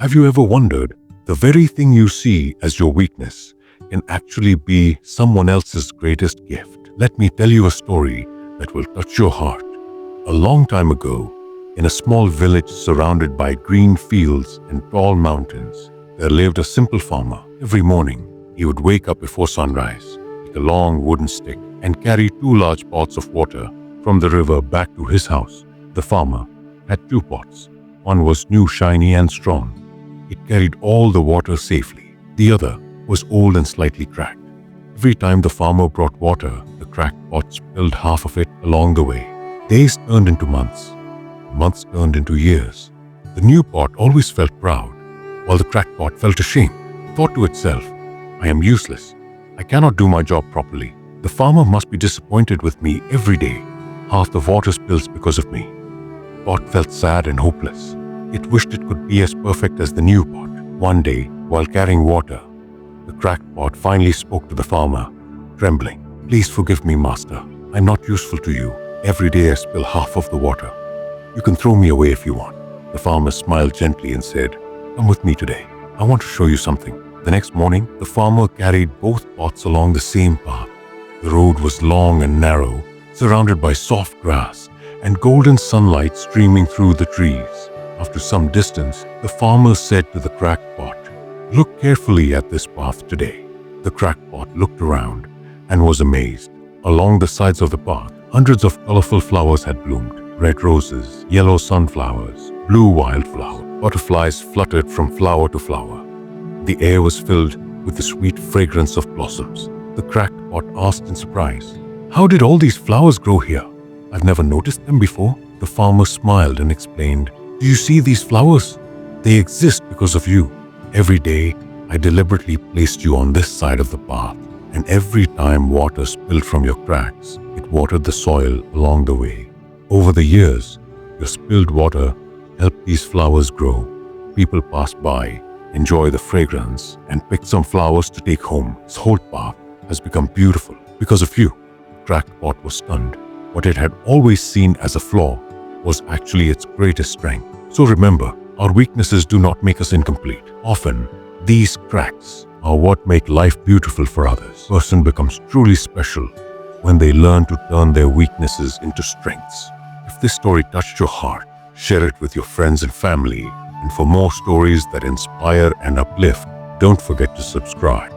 Have you ever wondered, the very thing you see as your weakness can actually be someone else's greatest gift? Let me tell you a story that will touch your heart. A long time ago, in a small village surrounded by green fields and tall mountains, there lived a simple farmer. Every morning, he would wake up before sunrise, take a long wooden stick, and carry 2 large pots of water from the river back to his house. The farmer had 2 pots. One was new, shiny, and strong. It carried all the water safely. The other was old and slightly cracked. Every time the farmer brought water, the cracked pot spilled half of it along the way. Days turned into months. Months turned into years. The new pot always felt proud, while the cracked pot felt ashamed. It thought to itself, I am useless. I cannot do my job properly. The farmer must be disappointed with me every day. Half the water spills because of me. The pot felt sad and hopeless. It wished it could be as perfect as the new pot. One day, while carrying water, the cracked pot finally spoke to the farmer, trembling. Please forgive me, master. I'm not useful to you. Every day I spill half of the water. You can throw me away if you want. The farmer smiled gently and said, Come with me today. I want to show you something. The next morning, the farmer carried both pots along the same path. The road was long and narrow, surrounded by soft grass and golden sunlight streaming through the trees. After some distance, the farmer said to the cracked pot, Look carefully at this path today. The cracked pot looked around and was amazed. Along the sides of the path, hundreds of colorful flowers had bloomed. Red roses, yellow sunflowers, blue wildflower. Butterflies fluttered from flower to flower. The air was filled with the sweet fragrance of blossoms. The cracked pot asked in surprise, How did all these flowers grow here? I've never noticed them before. The farmer smiled and explained, Do you see these flowers? They exist because of you. Every day, I deliberately placed you on this side of the path, and every time water spilled from your cracks, it watered the soil along the way. Over the years, your spilled water helped these flowers grow. People pass by, enjoy the fragrance, and pick some flowers to take home. This whole path has become beautiful because of you. The cracked pot was stunned. What it had always seen as a flaw was actually its greatest strength. So remember, our weaknesses do not make us incomplete. Often, these cracks are what make life beautiful for others. A person becomes truly special when they learn to turn their weaknesses into strengths. If this story touched your heart, share it with your friends and family. And for more stories that inspire and uplift, don't forget to subscribe.